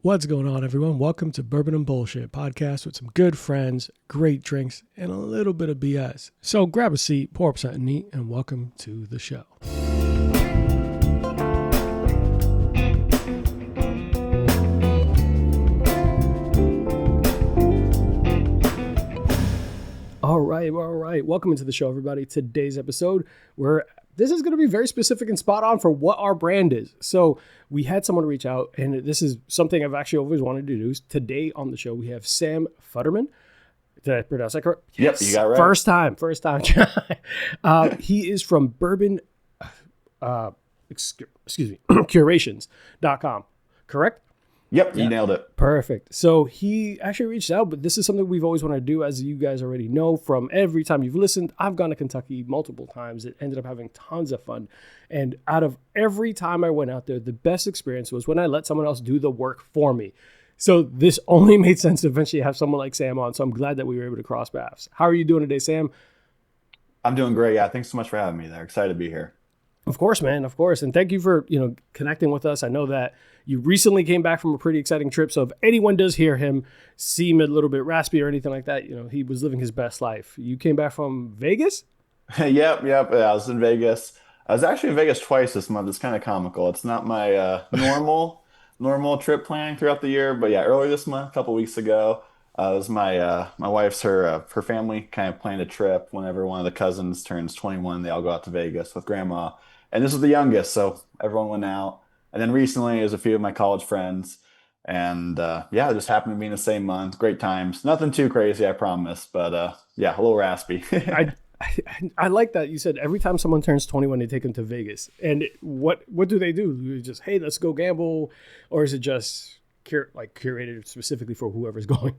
What's going on, everyone? Welcome to Bourbon and Bullshit podcast with some good friends, great drinks, and a little bit of BS. So grab a seat, pour up something neat, and welcome to the show. All right. Welcome into the show, everybody. Today's episode, this is going to be very specific and spot on for what our brand is. So we had someone reach out, and this is something I've actually always wanted to do. Today on the show, we have Sam Futterman. Did I pronounce that correct? Yep, you got it right. First time. He is from Bourbon, Curations.com, correct? Yep, you nailed it. Perfect. So he actually reached out, but this is something we've always wanted to do, as you guys already know from every time you've listened. I've gone to Kentucky multiple times. It ended up having tons of fun. And out of every time I went out there, the best experience was when I let someone else do the work for me. So this only made sense to eventually have someone like Sam on. So I'm glad that we were able to cross paths. How are you doing today, Sam? I'm doing great. Yeah, thanks so much for having me there. Excited to be here. Of course, man. Of course. And thank you for, connecting with us. I know that you recently came back from a pretty exciting trip. So if anyone does hear him seem a little bit raspy or anything like that, he was living his best life. You came back from Vegas? Yep. Yeah, I was in Vegas. I was actually in Vegas twice this month. It's kind of comical. It's not my normal trip planning throughout the year, but yeah, earlier this month, a couple weeks ago, it was my wife's her family kind of planned a trip. Whenever one of the cousins turns 21, they all go out to Vegas with grandma, and this was the youngest, so everyone went out. And then recently, it was a few of my college friends, and yeah, it just happened to be in the same month. Great times. Nothing too crazy, I promise, but yeah, a little raspy. I like that you said every time someone turns 21, they take them to Vegas. And what do? Do you just, hey, let's go gamble, or is it just curated specifically for whoever's going?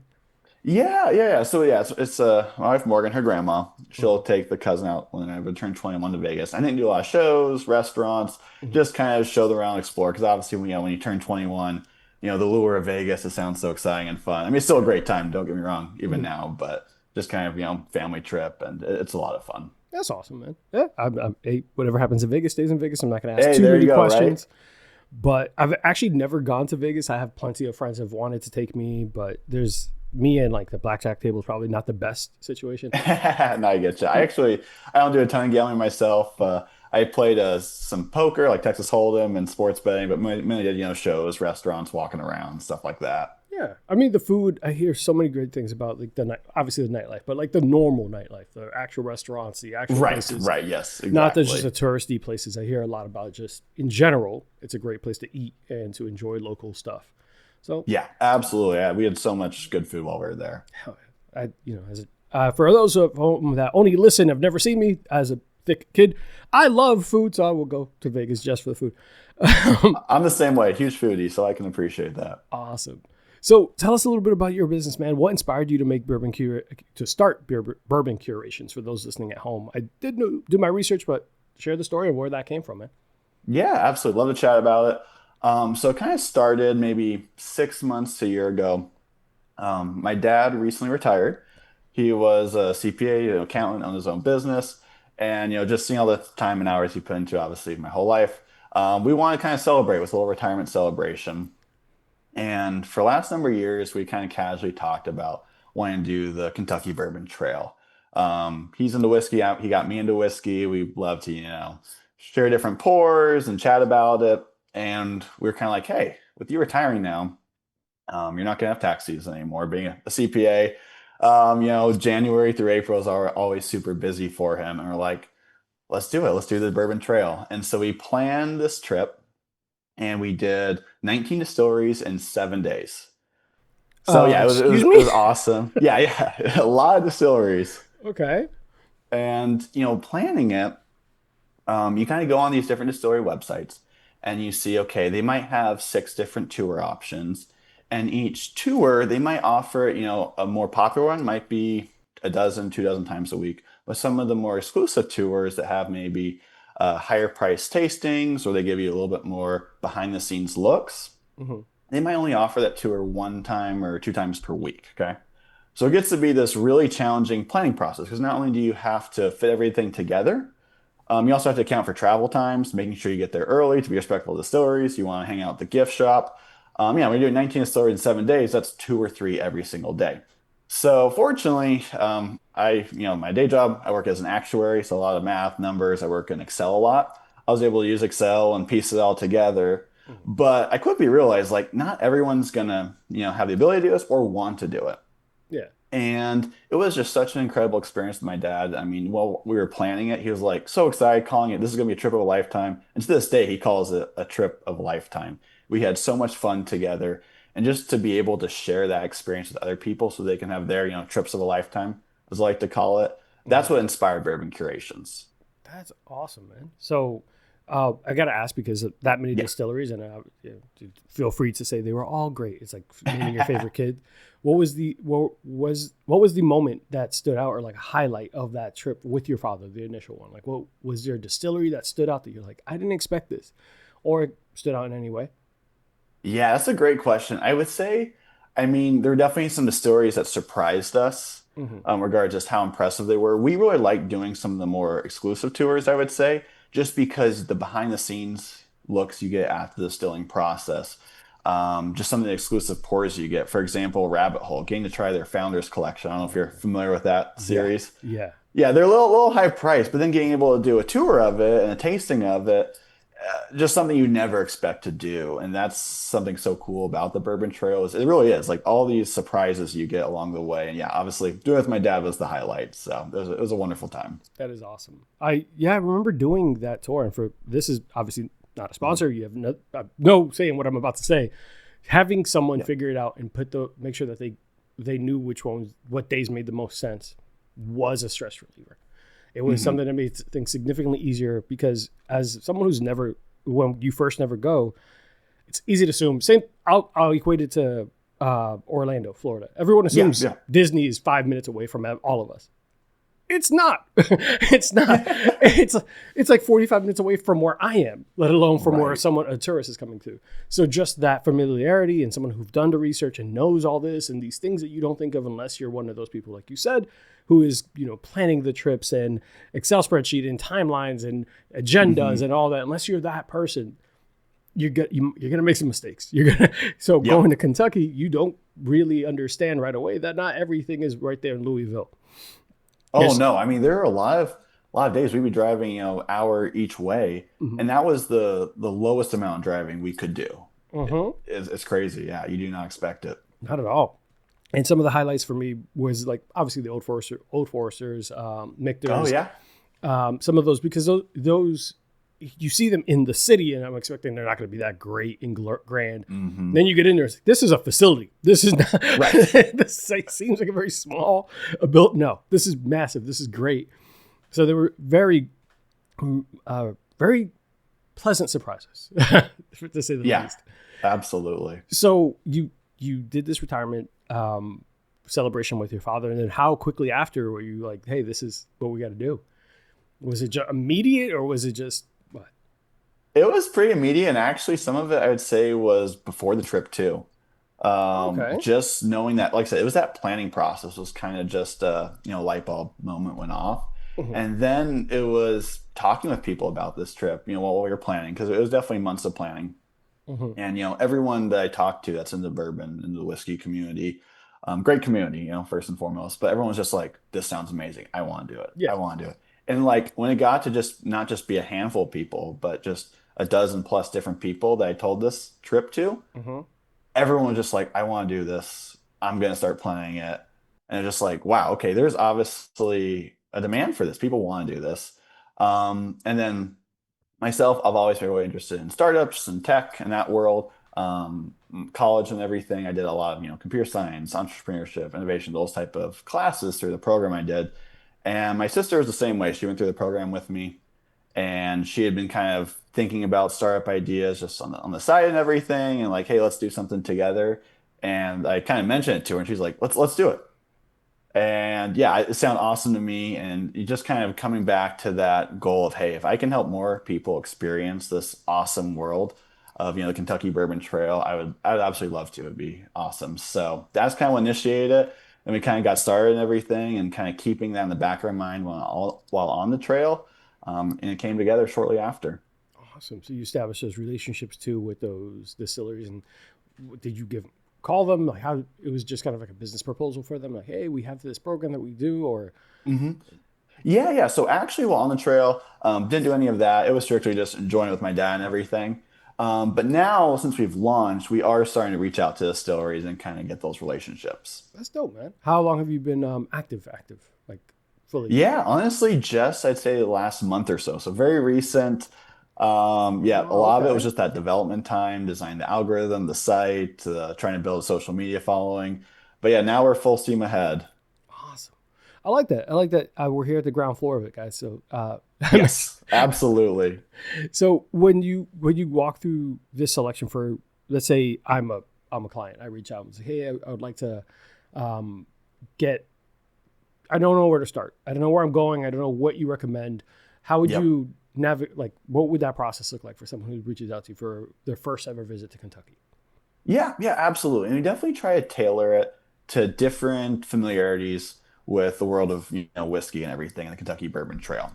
Yeah. So yeah, it's my wife Morgan, her grandma. She'll take the cousin out when I would turn 21 to Vegas. I didn't do a lot of shows, restaurants, just kind of show them around, explore. Because obviously, when you turn 21, the lure of Vegas, it sounds so exciting and fun. I mean, it's still a great time. Don't get me wrong, even now, but just kind of family trip, and it's a lot of fun. That's awesome, man. Yeah, hey, whatever happens in Vegas stays in Vegas. I'm not going to ask Hey, too there many you go, questions. right? But I've actually never gone to Vegas. I have plenty of friends who have wanted to take me, but there's me and the blackjack table is probably not the best situation. No, I get you. I don't do a ton of gambling myself. I played some poker, like Texas Hold'em and sports betting, but mainly did shows, restaurants, walking around, stuff like that. Yeah, I mean the food. I hear so many great things about the night, obviously the nightlife, but the normal nightlife, the actual restaurants, the actual places. Right. Yes, exactly. Not just the touristy places. I hear a lot about just in general. It's a great place to eat and to enjoy local stuff. So Yeah, absolutely. Yeah, we had so much good food while we were there. for those of whom that only listen, have never seen me as a thick kid, I love food, so I will go to Vegas just for the food. I'm the same way, huge foodie, so I can appreciate that. Awesome. So tell us a little bit about your business, man. What inspired you to make to start Bourbon Curations for those listening at home? I did do my research, but share the story of where that came from, man. Yeah, absolutely. Love to chat about it. So it kind of started maybe 6 months to a year ago. My dad recently retired. He was a CPA, accountant on his own business, and just seeing all the time and hours he put into obviously my whole life. We want to kind of celebrate with a little retirement celebration. And for the last number of years, we kind of casually talked about wanting to do the Kentucky Bourbon Trail. He's into whiskey. He got me into whiskey. We love to, share different pours and chat about it. And we were kind of like, hey, with you retiring now, you're not going to have tax season anymore. Being a CPA, January through April is always super busy for him. And we're like, let's do it. Let's do the Bourbon Trail. And so we planned this trip. And we did 19 distilleries in 7 days. So yeah, it was awesome. Yeah, a lot of distilleries. Okay. And planning it, you kind of go on these different distillery websites, and you see, okay, they might have 6 different tour options, and each tour they might offer, a more popular one might be a dozen, 2 dozen times a week, but some of the more exclusive tours that have maybe higher price tastings, or they give you a little bit more behind the scenes looks. They might only offer that tour 1 time or 2 times per week. Okay. So it gets to be this really challenging planning process, because not only do you have to fit everything together, you also have to account for travel times, making sure you get there early to be respectful of the distilleries. You want to hang out at the gift shop. Yeah, we're doing 19 distilleries in 7 days. That's two or three every single day. So fortunately, my day job, I work as an actuary, so a lot of math, numbers. I work in Excel a lot. I was able to use Excel and piece it all together. Mhm. But I quickly realized like not everyone's gonna, have the ability to do this or want to do it. Yeah. And it was just such an incredible experience with my dad. I mean, while we were planning it, he was like so excited, calling it, this is going to be a trip of a lifetime. And to this day, he calls it a trip of a lifetime. We had so much fun together. And just to be able to share that experience with other people so they can have their, trips of a lifetime, as I like to call it, that's Mhm. what inspired Bourbon Curations. That's awesome, man. So, I got to ask because of that many Yeah. distilleries, and feel free to say they were all great. It's like naming your favorite kid. What was the moment that stood out, or like a highlight of that trip with your father, the initial one? Like, what was there a distillery that stood out that you're like, I didn't expect this, or it stood out in any way? Yeah, that's a great question. I would say, I mean, there were definitely some stories that surprised us, Hmm. regarding just how impressive they were. We really liked doing some of the more exclusive tours, I would say, just because the behind the scenes looks you get at the distilling process, just some of the exclusive pours you get. For example, Rabbit Hole, getting to try their Founders Collection. I don't know if you're Oh, familiar with that yeah, series. yeah. Yeah, they're a little high priced, but then getting able to do a tour of it and a tasting of it, just something you never expect to do. And that's something so cool about the Bourbon Trail is it really is like all these surprises you get along the way. And yeah, obviously doing it with my dad was the highlight. So it was a wonderful time. That is awesome. I remember doing that tour, and for this is obviously not a Mhm. sponsor. You have no say in what I'm about to say. Having someone Yeah. figure it out and make sure that they knew what days made the most sense was a stress reliever. It was Hmm. something that made things significantly easier because as someone who's never when you first never go, it's easy to assume. Same. I'll equate it to Orlando, Florida. Everyone Yeah. assumes Yeah. Disney is 5 minutes away from all of us. It's not. It's not. It's like 45 minutes away from where I am, let alone from where Right. a tourist is coming to. So just that familiarity and someone who's done the research and knows all this and these things that you don't think of unless you're one of those people, like you said, who is, planning the trips and Excel spreadsheet and timelines and agendas Hmm. and all that. Unless you're that person, you're gonna make some mistakes. You're gonna so Yep. going to Kentucky, you don't really understand right away that not everything is right there in Louisville. Oh There's no, I mean there are a lot of days we'd be driving, hour each way, mhm. and that was the lowest amount of driving we could do. Mhm. It's crazy. Yeah, you do not expect it. Not at all. And some of the highlights for me was like obviously the Old Foresters, Oh Michter's, yeah. some of those because those you see them in the city, and I'm expecting they're not going to be that great and grand. Hmm. Then you get in there, it's like, this is a facility. This is not. Right. This site seems like a very small built. No, this is massive. This is great. So they were very pleasant surprises, to say the Yeah, least. absolutely. So you did this retirement celebration with your father, and then how quickly after were you like, hey, this is what we got to do? Was it just immediate, or was it just what? It was pretty immediate, and actually, some of it I would say was before the trip too. Okay. Just knowing that, like I said, it was that planning process was kind of just light bulb moment went off, Mhm. and then it was talking with people about this trip, while we were planning because it was definitely months of planning. Mhm. And everyone that I talked to that's in the bourbon and the whiskey community, great community, first and foremost. But everyone was just like, "This sounds amazing. I want to do it. Yeah. I want to do it." And like when it got to just not just be a handful of people, but just a dozen plus different people that I told this trip to, Mhm. everyone was just like, "I want to do this. I'm gonna start planning it." And it's just like, wow, okay, there's obviously a demand for this. People want to do this. And then myself, I've always been really interested in startups and tech and that world. College and everything, I did a lot of computer science, entrepreneurship, innovation, those type of classes through the program I did. And my sister was the same way. She went through the program with me, and she had been kind of thinking about startup ideas just on the side and everything, and like, hey, let's do something together. And I kind of mentioned it to her, and she's like, let's do it. And yeah, it sounded awesome to me. And you just kind of coming back to that goal of, hey, if I can help more people experience this awesome world of, the Kentucky Bourbon Trail, I would absolutely love to. It'd be awesome. So that's kind of what initiated it. And we kind of got started and everything and kind of keeping that in the back of our mind while on the trail. And it came together shortly after. Awesome. So you established those relationships too with those distilleries, and did you call them? Like how it was just kind of like a business proposal for them? Like, hey, we have this program that we do, or Hmm. Yeah, yeah. So actually, while on the trail, didn't do any of that. It was strictly just enjoying it with my dad and everything. But now, since we've launched, we are starting to reach out to distilleries and kind of get those relationships. that's dope, man. How long have you been active, like fully? Yeah, honestly, just I'd say the last month or so. So very recent. Yeah, a Oh, lot of it was okay. just that development time, design the algorithm, the site, trying to build a social media following. But yeah, now we're full steam ahead. Awesome. I like that. I like that. We're here at the ground floor of it, guys. So I'm excited. Yes, absolutely. So when you walk through this selection for, let's say I'm a client, I reach out and say, hey, I would like to um, get. I don't know where to start. I don't know where I'm going. I don't know what you recommend. How would Yep. you navigate? Like, what would that process look like for someone who reaches out to you for their first ever visit to Kentucky? Yeah, yeah, absolutely. And we definitely try to tailor it to different familiarities with the world of, whiskey and everything in the Kentucky Bourbon Trail.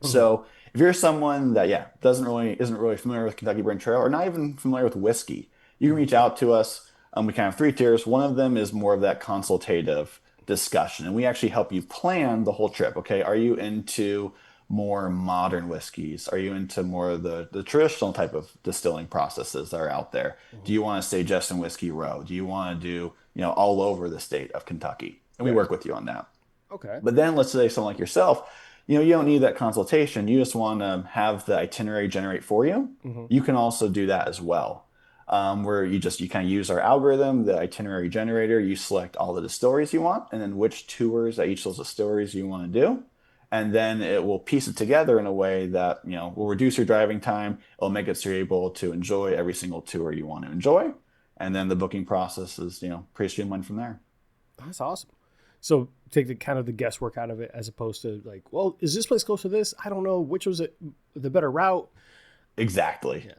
Hmm. So if you're someone that, yeah, doesn't really isn't really familiar with Kentucky Bourbon Trail or not even familiar with whiskey, you can reach out to us. We kind of have three tiers. One of them is more of that consultative discussion, and we actually help you plan the whole trip. Okay, are you into more modern whiskeys? Are you into more of the traditional type of distilling processes that are out there? Do Hmm. you want to stay just in Whiskey Row? Do you want to do, all over the state of Kentucky? And we Right. work with you on that. Okay. But then let's say someone like yourself, you don't need that consultation. You just want to have the itinerary generate for you. Hmm. You can also do that as well. Where you kind of use our algorithm, the itinerary generator. You select all the distilleries you want, and then which tours at each of those distilleries you want to do, and then it will piece it together in a way that will reduce your driving time. It'll make it so you're able to enjoy every single tour you want to enjoy, and then the booking process is pretty streamlined from there. That's awesome. So take the kind of the guesswork out of it, as opposed to like, well, is this place close to this? I don't know which was it, the better route. Exactly. Yeah,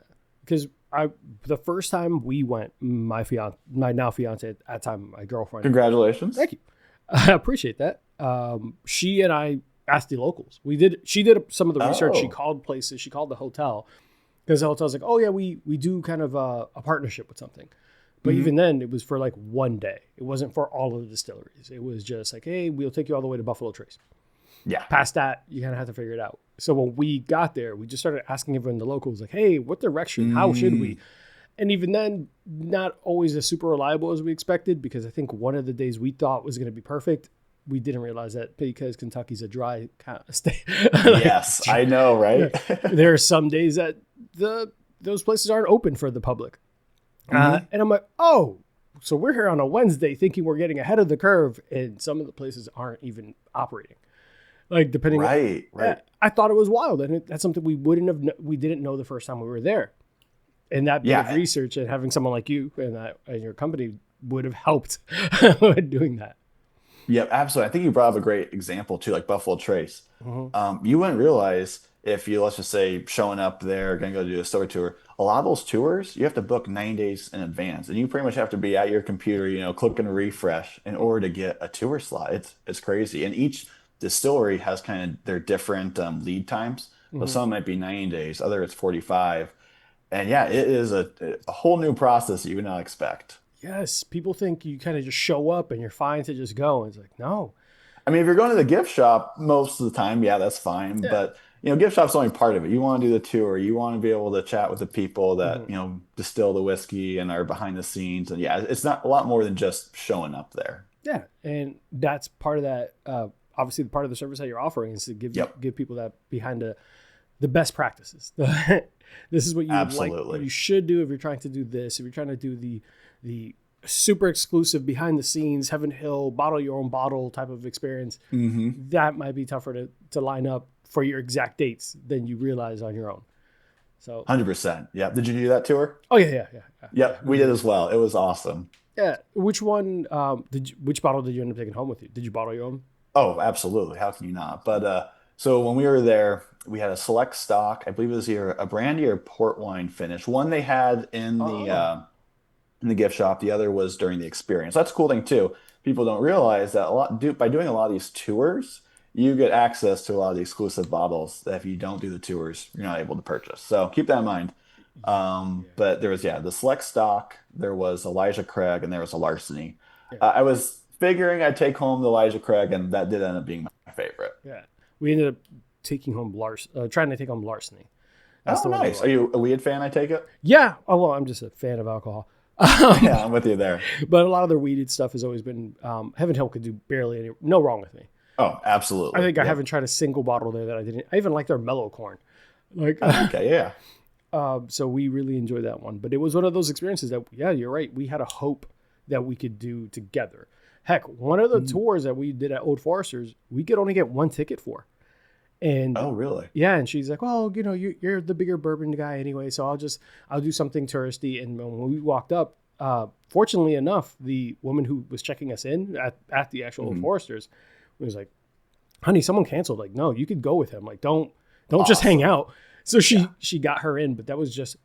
because I the first time we went, my now fiance at that time, my girlfriend. Congratulations. Thank you, I appreciate that. She and I asked the locals. We did. She did some of the research. She Oh. called places. She called the hotel because the hotel's like, oh yeah, we do kind of a partnership with something. But even Mhm. then, it was for like one day. It wasn't for all of the distilleries. It was just like, hey, we'll take you all the way to Buffalo Trace. Yeah. Past that, you kind of have to figure it out. So when we got there, we just started asking everyone, the locals, like, hey, what direction? How should we? Mm, And even then, not always as super reliable as we expected, because I think one of the days we thought was going to be perfect, we didn't realize that because Kentucky's a dry kind of state. Like, yes, I know, yeah, right? there are some days that those places aren't open for the public. Hmm. And I'm like, oh, so we're here on a Wednesday thinking we're getting ahead of the curve, and some of the places aren't even operating. Like depending, Right, right. I thought it was wild, and that's something we didn't know the first time we were there. And that bit of Yeah, research and having someone like you and your company would have helped doing that. yeah, absolutely. I think you brought up a great example too, like Buffalo Trace. Hmm. You wouldn't realize if you, let's just say, showing up there, gonna go do a store tour. A lot of those tours, you have to book 9 days in advance, and you pretty much have to be at your computer, clicking refresh in order to get a tour slot. It's crazy, and each distillery has kind of their different lead times. So Hmm. some might be 90 days, other it's 45. And yeah, it is a whole new process that you would not expect. Yes, people think you kind of just show up and you're fine to just go. And it's like, no. I mean, if you're going to the gift shop most of the time, yeah, that's fine. Yeah. But gift shop's only part of it. You want to do the tour. You want to be able to chat with the people that Hmm. distill the whiskey and are behind the scenes. And yeah, it's not a lot more than just showing up there. Yeah. And that's part of that. Obviously, the part of the service that you're offering is to Yep, give people that behind the best practices. This is what you absolutely. should do if you're trying to do this. If you're trying to do the super exclusive behind the scenes Heaven Hill bottle your own bottle type of experience, Mm-hmm. that might be tougher to line up for your exact dates than you realize on your own. So, 100%. Yeah. Did you do that tour? oh yeah. Yep, we did as well. It was awesome. Yeah. Which one which bottle did you end up taking home with you? Did you bottle your own? Oh, absolutely. How can you not? But so when we were there, we had a select stock. I believe it was either a brandy or port wine finish. One they had Oh, in the gift shop. The other was during the experience. That's a cool thing too. People don't realize that by doing a lot of these tours, you get access to a lot of the exclusive bottles that if you don't do the tours, you're not able to purchase. So keep that in mind. Yeah. But there was, yeah, the Select Stock, there was Elijah Craig, and there was a Larceny. Yeah. I was figuring I'd take home the Elijah Craig, and that did end up being my favorite. Yeah. We ended up taking home trying to take home larceny. That's Oh, the one we nice. Are wanted. you a weed fan, I take it? Yeah. Oh well, I'm just a fan of alcohol. Yeah, I'm with you there. But a lot of the weeded stuff has always been Heaven Hill could do barely any no wrong with me. Oh, I absolutely. think I Yep. haven't tried a single bottle there that I didn't. I even like their mellow corn. Like Oh, okay. Yeah. so we really enjoyed that one. But it was one of those experiences that yeah, you're right. We had a hope that we could do together. Heck, one of the Mhm. tours that we did at Old Foresters, we could only get one ticket for. And Oh, really? yeah, and she's like, well, you're the bigger bourbon guy anyway, so I'll do something touristy. And when we walked up, fortunately enough, the woman who was checking us in at the actual Old Mhm. Foresters was like, honey, someone canceled. Like, no, you could go with him. Like, don't just hang Awesome. out. So Yeah. she got her in, but that was just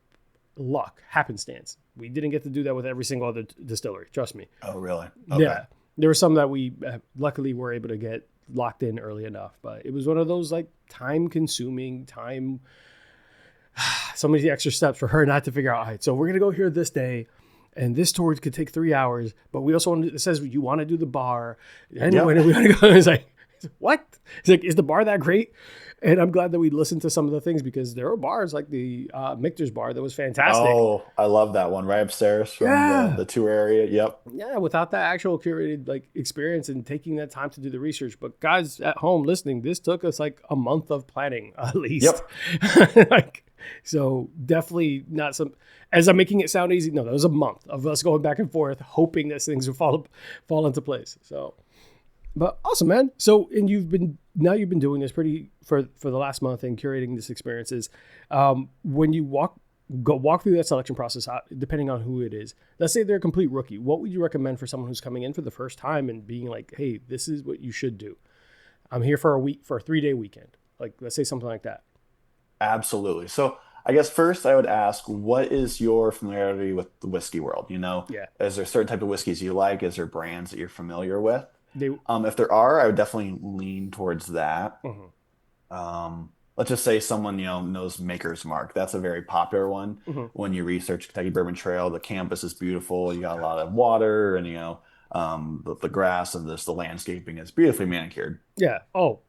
luck, happenstance. We didn't get to do that with every single other distillery. Trust me. Oh, really? Okay. Yeah, there were some that we luckily were able to get locked in early enough, but it was one of those like time consuming time. So many extra steps for her not to figure out. All right, so we're gonna go here this day. And this tour could take 3 hours, but we also want to, it says you want to do the bar. And Yep. when we want to go, it's like, what? It's like, is the bar that great? And I'm glad that we listened to some of the things because there are bars like the Michter's bar that was fantastic. Oh, I love that one right upstairs from the Yeah. the tour area. Yep. Yeah, without that actual curated like experience and taking that time to do the research. But guys at home listening, this took us like a month of planning at least. Yep. Like, so definitely not some. As I'm making it sound easy, no, that was a month of us going back and forth, hoping that things would fall into place. So, but awesome, man. So, and you've been doing this pretty for the last month and curating these experiences. When you walk through that selection process, depending on who it is. Let's say they're a complete rookie. What would you recommend for someone who's coming in for the first time and being like, "Hey, this is what you should do. I'm here for a week for a 3-day weekend." Like, let's say something like that. Absolutely. So I guess first I would ask, what is your familiarity with the whiskey world? Yeah, Is there a certain type of whiskeys you like? Is there brands that you're familiar with? they. If there are, I would definitely lean towards that. Mhm, Let's just say someone, knows Maker's Mark. That's a very popular one. mhm. When you research Kentucky Bourbon Trail, the campus is beautiful. You got a lot of water and, the grass and the landscaping is beautifully manicured. Yeah. Oh,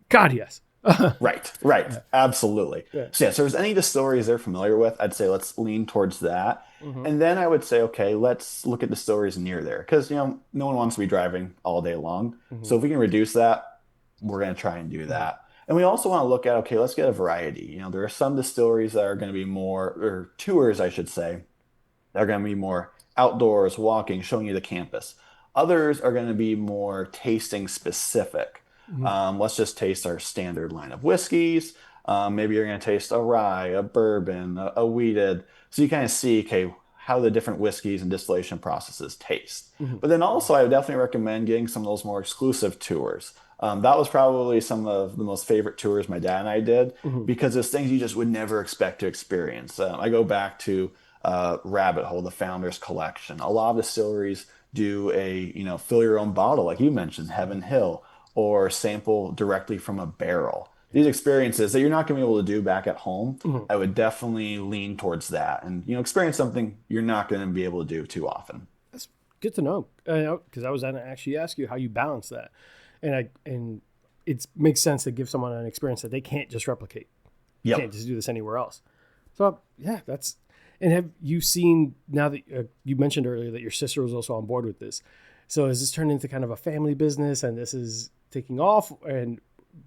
God, yes. Right, right. Absolutely. Yeah. So, yeah, so if there's any distilleries they're familiar with, I'd say let's lean towards that. Mhm, And then I would say, okay, let's look at distilleries near there because, no one wants to be driving all day long. mhm. So if we can reduce that, we're going to try and do Mhm. that. And we also want to look at, okay, let's get a variety. There are some distilleries that are going to be more, or tours, I should say, that are going to be more outdoors, walking, showing you the campus. Others are going to be more tasting specific. Mhm. Let's just taste our standard line of whiskeys. Maybe you're going to taste a rye, a bourbon, a wheated. So you kind of see, okay, how the different whiskeys and distillation processes taste. Mhm. But then also, I would definitely recommend getting some of those more exclusive tours. That was probably some of the most favorite tours my dad and I did Mhm. because it's things you just would never expect to experience. I go back to Rabbit Hole, the Founders Collection. A lot of distilleries do a fill your own bottle, like you mentioned, Heaven Hill, or sample directly from a barrel. These experiences that you're not going to be able to do back at home, Mhm. I would definitely lean towards that and experience something you're not going to be able to do too often. That's good to know. Because I was going to actually ask you how you balance that, and it makes sense to give someone an experience that they can't just replicate. You Yep. can't just do this anywhere else. So yeah, that's. And have you seen now that you mentioned earlier that your sister was also on board with this? So has this turned into kind of a family business, and this is taking off?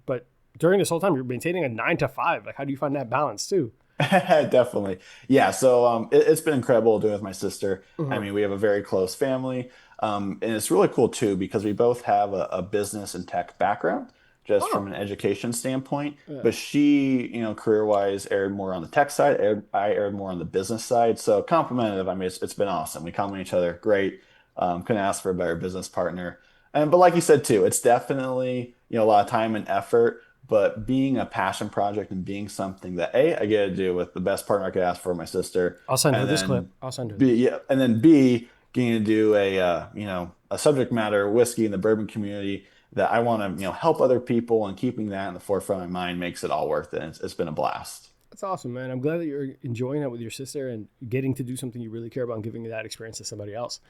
But during this whole time, you're maintaining a 9 to 5. Like, how do you find that balance too? Definitely. Yeah. So it's been incredible doing it with my sister. I Mhm. mean, we have a very close family. And it's really cool too because we both have a business and tech background just from Oh, an education standpoint. yeah. But she, career-wise, aired more on the tech side. I aired more on the business side. So complemented. I mean, it's been awesome. We complement each other. Great. Couldn't ask for a better business partner. But like you said too, it's definitely, a lot of time and effort. But being a passion project and being something that I get to do with the best partner I could ask for, my sister, I'll send her and this clip. then I'll send her B, this. yeah, and then B, getting to do a subject matter whiskey in the bourbon community that I want to help other people and keeping that in the forefront of my mind makes it all worth it. It's been a blast. That's awesome, man. I'm glad that you're enjoying it with your sister and getting to do something you really care about and giving that experience to somebody else.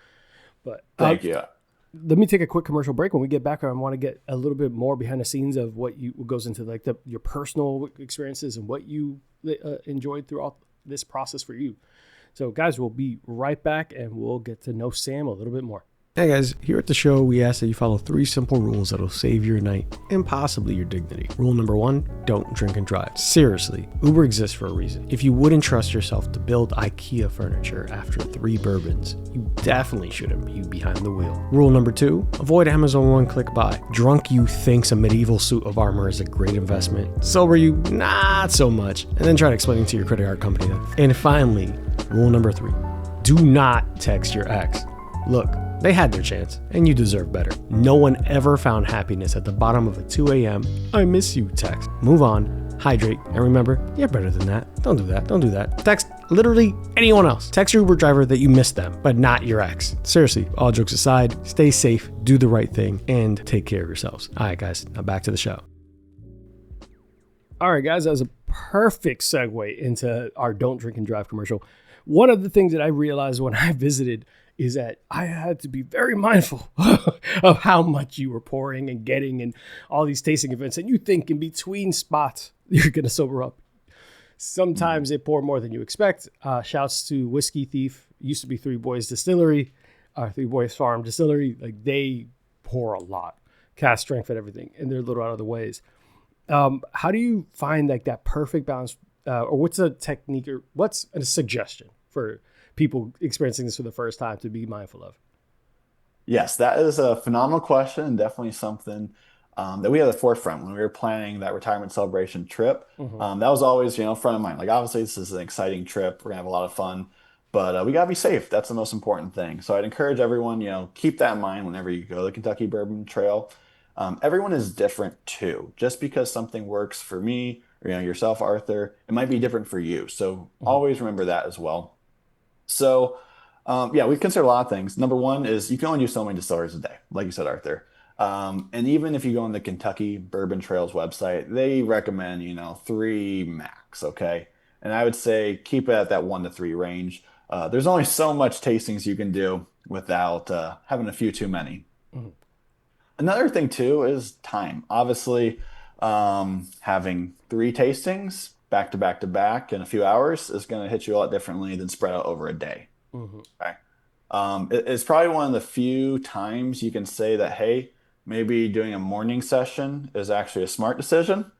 But Thank you. let me take a quick commercial break. When we get back, I want to get a little bit more behind the scenes of what goes into like your personal experiences and what you enjoyed throughout this process for you. So, guys, we'll be right back and we'll get to know Sam a little bit more. Hey guys, here at the show, we ask that you follow 3 simple rules that'll save your night and possibly your dignity. Rule number 1, don't drink and drive. Seriously, Uber exists for a reason. If you wouldn't trust yourself to build IKEA furniture after 3 bourbons, you definitely shouldn't be behind the wheel. Rule number 2, avoid Amazon one-click buy. Drunk you thinks a medieval suit of armor is a great investment. Sober you, not so much. And then try to explain it to your credit card company then. And finally, rule number 3, do not text your ex. Look, they had their chance, and you deserve better. No one ever found happiness at the bottom of a 2 a.m. I miss you text. Move on, hydrate, and remember, you're better than that. Don't do that. Don't do that. Text literally anyone else. Text your Uber driver that you miss them, but not your ex. Seriously, all jokes aside, stay safe, do the right thing, and take care of yourselves. All right, guys, now back to the show. All right, guys, that was a perfect segue into our Don't Drink and Drive commercial. One of the things that I realized when I visited is that I had to be very mindful of how much you were pouring and getting and all these tasting events. And you think in between spots, you're going to sober up. Sometimes they pour more than you expect. Shouts to Whiskey Thief. Used to be Three Boys Distillery, Three Boys Farm Distillery. Like they pour a lot, cast strength and everything. And they're a little out of the ways. How do you find like that perfect balance? Or what's a technique or what's a suggestion for people experiencing this for the first time to be mindful of? Yes, that is a phenomenal question and definitely something that we had at the forefront when we were planning that retirement celebration trip. Mm-hmm. That was always, front of mind. Like, obviously, this is an exciting trip. We're gonna have a lot of fun, but we gotta be safe. That's the most important thing. So I'd encourage everyone, keep that in mind whenever you go to the Kentucky Bourbon Trail. Everyone is different too. Just because something works for me or yourself, Arthur, it might be different for you. So Mm-hmm. always remember that as well. So, yeah, we consider a lot of things. Number one is you can only do so many distilleries a day, like you said, Arthur. And even if you go on the Kentucky Bourbon Trails website, they recommend, 3 max, okay? And I would say keep it at that 1 to 3 range. There's only so much tastings you can do without having a few too many. Mm-hmm. Another thing too is time. Obviously, having 3 tastings back to back to back in a few hours is going to hit you a lot differently than spread out over a day. Mm-hmm. Okay. It's probably one of the few times you can say that, hey, maybe doing a morning session is actually a smart decision.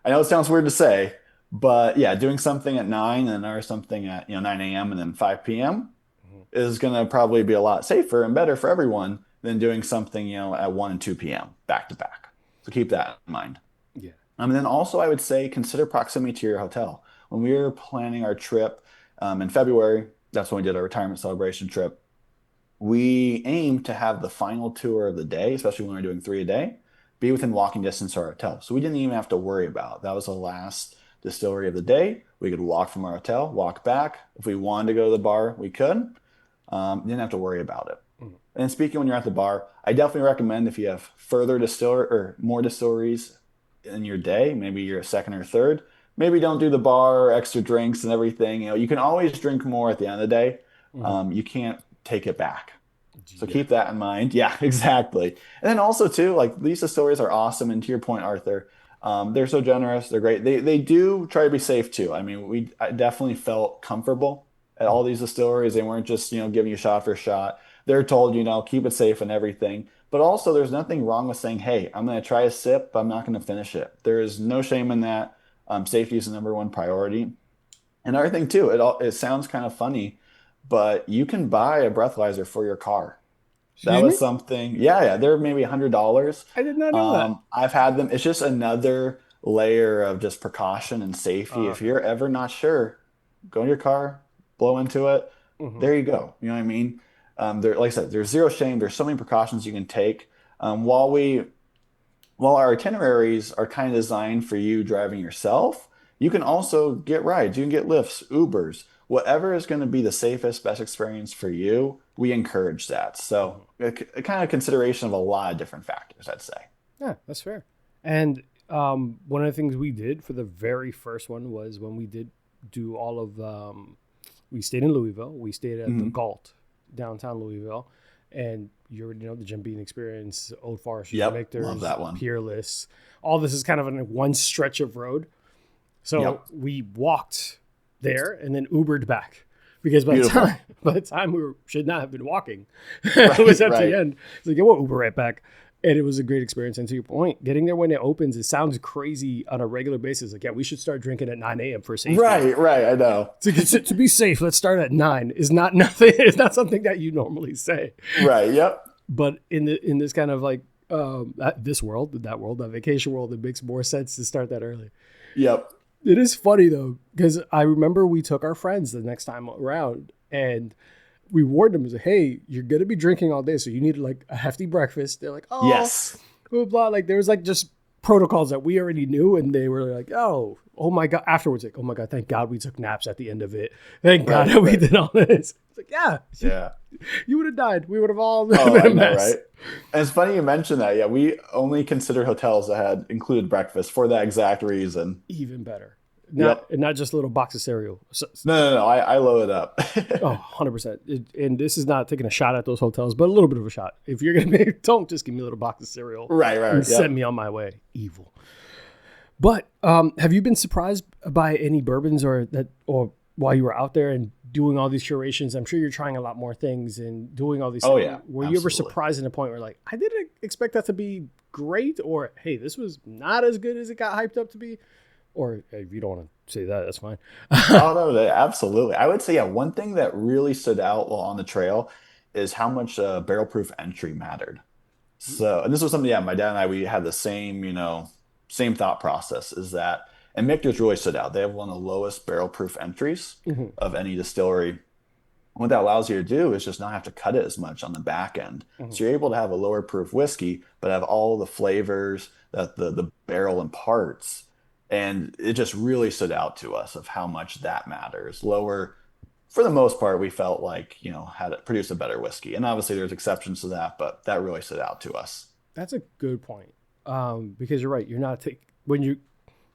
I know it sounds weird to say, but yeah, doing something at 9 and or something at 9 a.m. and then 5 p.m. Mm-hmm. is going to probably be a lot safer and better for everyone than doing something at 1 and 2 p.m. back to back. So keep that in mind. Yeah. And then also, I would say consider proximity to your hotel. When we were planning our trip in February, that's when we did our retirement celebration trip. We aimed to have the final tour of the day, especially when we are doing 3 a day, be within walking distance to our hotel. So we didn't even have to worry about it. That was the last distillery of the day. We could walk from our hotel, walk back. If we wanted to go to the bar, we could. Didn't have to worry about it. Mm-hmm. And speaking when you're at the bar, I definitely recommend if you have further distiller or more distilleries in your day, maybe you're a second or third, maybe don't do the bar, extra drinks and everything. You can always drink more at the end of the day. Mm-hmm. You can't take it back. So Yeah. keep that in mind. Yeah, exactly. And then also too, like these distilleries are awesome. And to your point, Arthur, they're so generous. They're great. They do try to be safe too. I mean, I definitely felt comfortable at all these distilleries. They weren't just, giving you shot for shot. They're told, keep it safe and everything. But also there's nothing wrong with saying, hey, I'm going to try a sip, but I'm not going to finish it. There is no shame in that. Safety is the number one priority. Another thing too, it sounds kind of funny, but you can buy a breathalyzer for your car. That Excuse me? was something. Yeah, yeah. They're maybe $100. I did not know that. I've had them. It's just another layer of just precaution and safety. If you're ever not sure, go in your car, blow into it. Mm-hmm. There you go. You know what I mean? Like I said, there's zero shame. There's so many precautions you can take. While our itineraries are kind of designed for you driving yourself, you can also get rides. You can get lifts, Ubers, whatever is going to be the safest, best experience for you. We encourage that. So, a kind of consideration of a lot of different factors, I'd say. Yeah, that's fair. And One of the things we did for the very first one was when we did do all of, we stayed in Louisville. We stayed at the Hmm. Galt, downtown Louisville. And you already know the Jim Beam experience, Old Foresters, Yep, love Michter's, that one. Peerless. All this is kind of in one stretch of road. So Yep, we walked there and then Ubered back because beautiful. by the time should not have been walking, it was Right, at the right. end. It's like, yeah, we'll Uber right back. And it was a great experience. And to your point, getting there when it opens, it sounds crazy on a regular basis. Like, yeah, we should start drinking at 9 a.m. for safety. Right, right. I know. To be safe, let's start at 9 is not nothing. It's not something that you normally say. Right. Yep. But in this kind of like this world, that vacation world, it makes more sense to start that early. Yep. It is funny though, because I remember we took our friends the next time around and we warned them, like, hey, you're gonna be drinking all day, so you need like a hefty breakfast. They're like, oh, Yes. blah blah. Like there was like just protocols that we already knew, and they were like, oh my god. Afterwards, like, oh my god, thank God we took naps at the end of it. Thank God Right, that we right. did all this. It's like, yeah, Yeah. you would have died. We would have all Oh, been I a know, mess. right? And it's funny you mentioned that. Yeah, we only considered hotels that had included breakfast for that exact reason. Even better. Not Yep. and not just a little box of cereal. So, No, no, no. I load it up. oh, 100%. And this is not taking a shot at those hotels, but a little bit of a shot. If you're going to be, don't just give me a little box of cereal Right, right, and right. send Yep. me on my way. Evil. But have you been surprised by any bourbons or while you were out there and doing all these curations? I'm sure you're trying a lot more things and doing all these Oh things. yeah, Were you ever absolutely. surprised in a point where like, I didn't expect that to be great, or hey, this was not as good as it got hyped up to be? Or hey, if you don't want to say that, that's fine. Oh no, absolutely. I would say yeah. One thing that really stood out while on the trail is how much barrel proof entry mattered. So, and this was something, yeah, my dad and I, we had the same, same thought process is that, and Michter's really stood out. They have one of the lowest barrel proof entries Mhm. of any distillery. What that allows you to do is just not have to cut it as much on the back end. Mhm. So you're able to have a lower proof whiskey, but have all the flavors that the barrel imparts. And it just really stood out to us of how much that matters. Lower, for the most part, we felt like, had it produced a better whiskey. And obviously there's exceptions to that, but that really stood out to us. That's a good point. Because you're right. You're not when you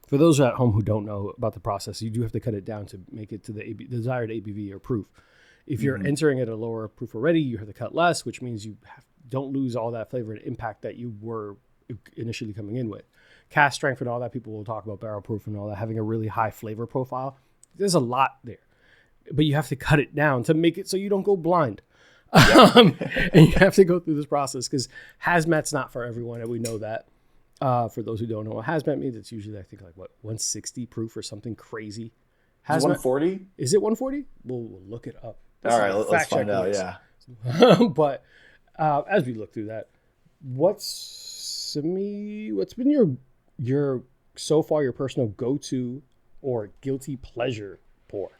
for those at home who don't know about the process, you do have to cut it down to make it to the desired ABV or proof. If you're Hmm. entering at a lower proof already, you have to cut less, which means don't lose all that flavor and impact that you were initially coming in with. Cast strength and all that, people will talk about barrel proof and all that, having a really high flavor profile. There's a lot there, but you have to cut it down to make it so you don't go blind. Yep. And you have to go through this process because hazmat's not for everyone, and we know that. For those who don't know what hazmat means, it's usually I think like what 160 proof or something crazy. Is it Hazmat 140? is it 140? We'll look it up. This All is right, a let's fact check find out. weeks. Yeah. But as we look through that, what's been your so far your personal go to or guilty pleasure pour?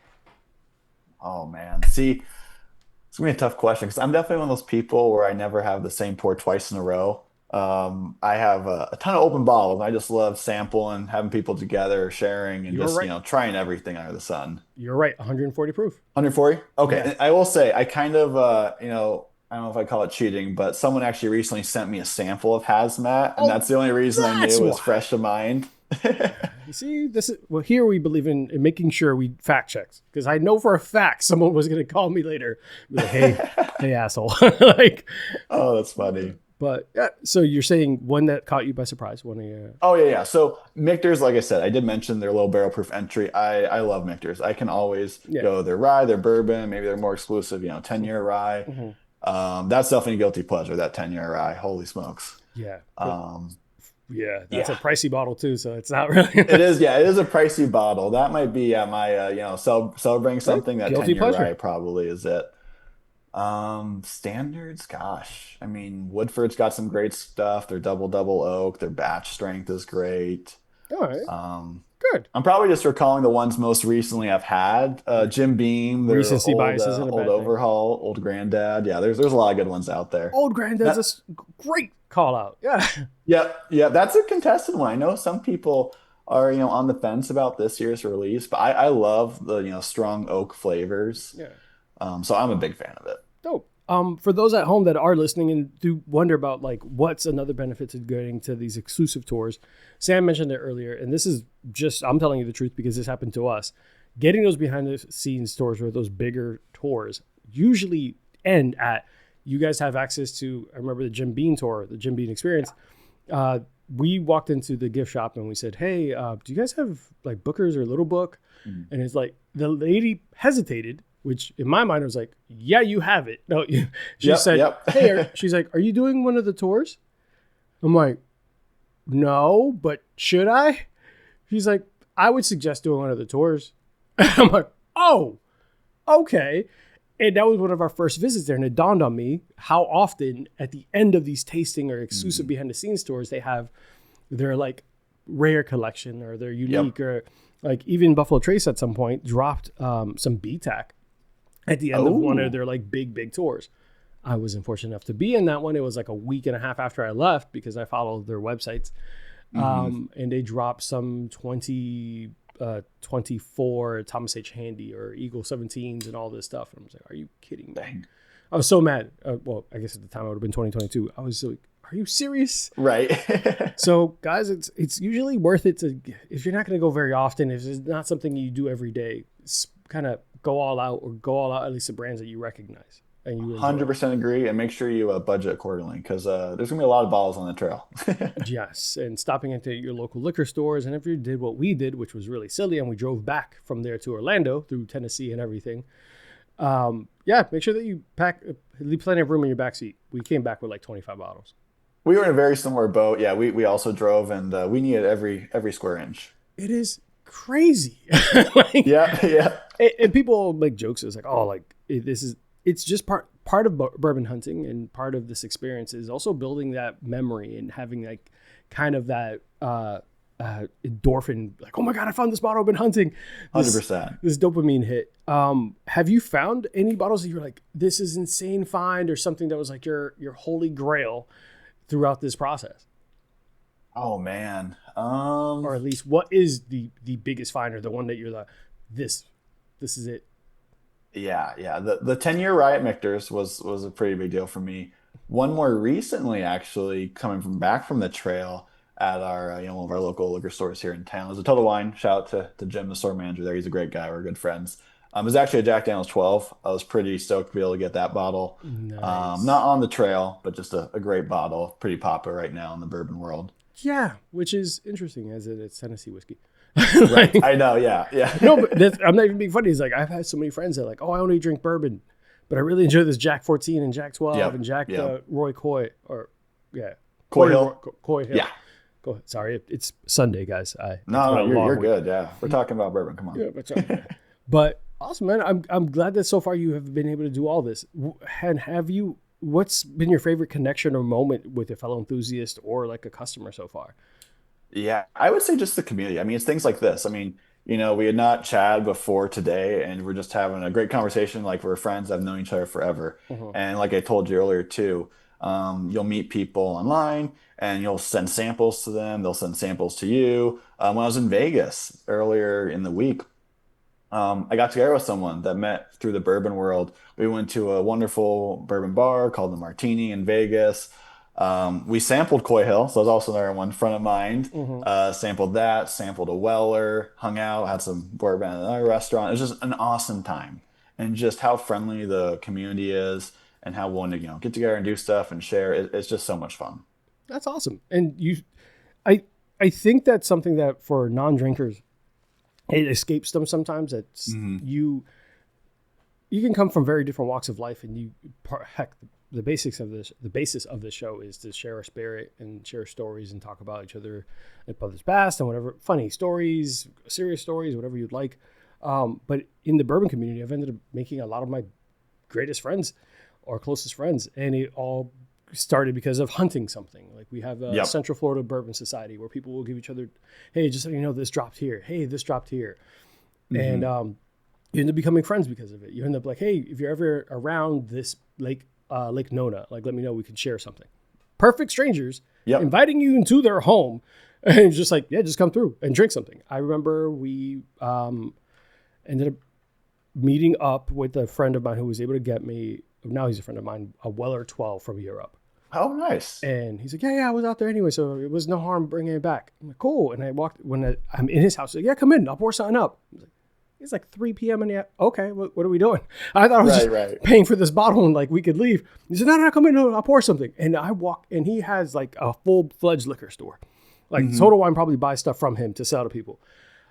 Oh man. See, it's gonna be a tough question because I'm definitely one of those people where I never have the same pour twice in a row. I have a ton of open bottles. I just love sampling, having people together, sharing, and You're just, right. trying everything under the sun. You're right. 140 proof. 140? Okay. Yeah. And I will say, I kind of, I don't know if I call it cheating, but someone actually recently sent me a sample of hazmat, and Oh, that's the only reason I knew that's it was why. fresh to mind. You see, this is well. Here we believe in making sure we fact checks because I know for a fact someone was going to call me later, be like, hey, asshole, like. Oh, that's funny. But yeah, so you're saying one that caught you by surprise? One of your Oh yeah, yeah. So Michter's, like I said, I did mention their low barrel proof entry. I love Michter's. I can always yeah. go their rye, their bourbon, maybe they're more exclusive, 10-year rye. Hmm. That's definitely a guilty pleasure, that 10-year rye. Holy smokes. Yeah, Um, yeah, that's a yeah. pricey bottle too, so it's not really It is, yeah, it is a pricey bottle. That might be at my celebrating a something, that guilty 10-year pleasure. rye probably is it. Standards, gosh. I mean, Woodford's got some great stuff. Their double oak, their batch strength is great. All right, Um, good. I'm probably just recalling the ones most recently I've had. Yeah. Jim Beam, their Recency bias isn't a old bad thing. overhaul, old granddad. Yeah, there's a lot of good ones out there. Old granddad's a That, great call out. Yeah, yeah, that's a contested one. I know some people are, on the fence about this year's release, but I love the, strong oak flavors. yeah. So I'm a big fan of it. Dope. For those at home that are listening and do wonder about like what's another benefit to getting to these exclusive tours, Sam mentioned it earlier, and this is just, I'm telling you the truth because this happened to us. Getting those behind the scenes tours or those bigger tours usually end at, you guys have access to, I remember the Jim Beam tour, the Jim Beam experience. We walked into the gift shop and we said, hey, do you guys have like Booker's or Little Book? Mm. And it's like, the lady hesitated, which in my mind was like, yeah, you have it. No, she said, hey, she's like, are you doing one of the tours? I'm like, no, but should I? She's like, I would suggest doing one of the tours. I'm like, oh, okay. And that was one of our first visits there. And it dawned on me how often at the end of these tasting or exclusive behind the scenes tours, they have their like rare collection or their unique or like even Buffalo Trace at some point dropped some BTAC at the end of one of their like big tours. I was unfortunate enough to be in that one. It was like a week and a half after I left because I followed their websites. And they dropped some 24 Thomas H. Handy or Eagle 17s and all this stuff. And I was like, are you kidding me? Dang. I was so mad. Well, I guess at the time it would have been 2022. I was like, are you serious? Right. So guys, it's usually worth it to, if you're not going to go very often, if it's not something you do every day, kind of go all out at least the brands that you recognize. And you 100% agree, and make sure you budget accordingly because there's gonna be a lot of bottles on the trail. Yes, and stopping into your local liquor stores, and if you did what we did, which was really silly, and we drove back from there to Orlando through Tennessee and everything. Make sure that you leave plenty of room in your backseat. We came back with like 25 bottles. We were in a very similar boat. Yeah, we also drove, and we needed every square inch. It is crazy. Yeah. And people make jokes. It's like, oh, like it's just part of bourbon hunting, and part of this experience is also building that memory and having like kind of that endorphin, like, oh my God, I found this bottle I've been hunting. 100%. This dopamine hit. Have you found any bottles that you're like, this is insane find, or something that was like your holy grail throughout this process? Oh man. Or at least what is the biggest find, or the one that you're like, this is it? Yeah. The 10-year Riot Michter's was a pretty big deal for me. One more recently, actually, coming back from the trail at our one of our local liquor stores here in town. It was a Total Wine. Shout out to Jim, the store manager there. He's a great guy. We're good friends. It was actually a Jack Daniel's 12. I was pretty stoked to be able to get that bottle. Nice. Not on the trail, but just a great bottle. Pretty popular right now in the bourbon world. Yeah, which is interesting as it's Tennessee whiskey. Right. I know. Yeah. No, but I'm not even being funny. It's like, I've had so many friends that are like, oh, I only drink bourbon, but I really enjoy this Jack 14 and Jack 12 and Jack Roy Coy Coy Hill. Coy Hill. Yeah. Go ahead. Sorry, it's Sunday, guys. No, you're good. Yeah, we're talking about bourbon. Come on. Yeah, that's right. But awesome, man. I'm glad that so far you have been able to do all this. And what's been your favorite connection or moment with a fellow enthusiast or like a customer so far? Yeah, I would say just the community. I mean, it's things like this. I mean, we had not chatted before today, and we're just having a great conversation. Like, we're friends that have known each other forever. And like I told you earlier too, you'll meet people online, and you'll send samples to them. They'll send samples to you. When I was in Vegas earlier in the week, I got together with someone that met through the bourbon world. We went to a wonderful bourbon bar called the Martini in Vegas. We sampled Coy Hill, so that was also another one front of mind. Sampled a Weller, hung out, had some bourbon at another restaurant. It was just an awesome time, and just how friendly the community is, and how willing to get together and do stuff and share. It's just so much fun. That's awesome. And I think that's something that for non-drinkers, it escapes them sometimes. That's you can come from very different walks of life, and the basis of this show is to share a spirit and share stories and talk about each other's past and whatever, funny stories, serious stories, whatever you'd like. But in the bourbon community, I've ended up making a lot of my greatest friends or closest friends, and it all started because of hunting something. Like, we have a Central Florida Bourbon Society where people will give each other, hey, just so you know, this dropped here. Hey, this dropped here. And you end up becoming friends because of it. You end up like, hey, if you're ever around this Lake Nona, like, let me know, we can share something. Perfect strangers inviting you into their home, and just like, yeah, just come through and drink something. I remember we ended up meeting up with a friend of mine who was able to get me now he's a friend of mine, a Weller 12 from Europe. Oh, nice. And he's like, yeah, I was out there anyway, so it was no harm bringing it back. I'm like, cool. And I walked, I'm in his house, he's like, yeah, come in, I'll pour something up. It's like 3 p.m. in the okay, what are we doing? I thought I was just paying for this bottle and like we could leave. He said, no, come in, no, I'll pour something. And I walk, and he has like a full-fledged liquor store. Like Total Wine probably buys stuff from him to sell to people.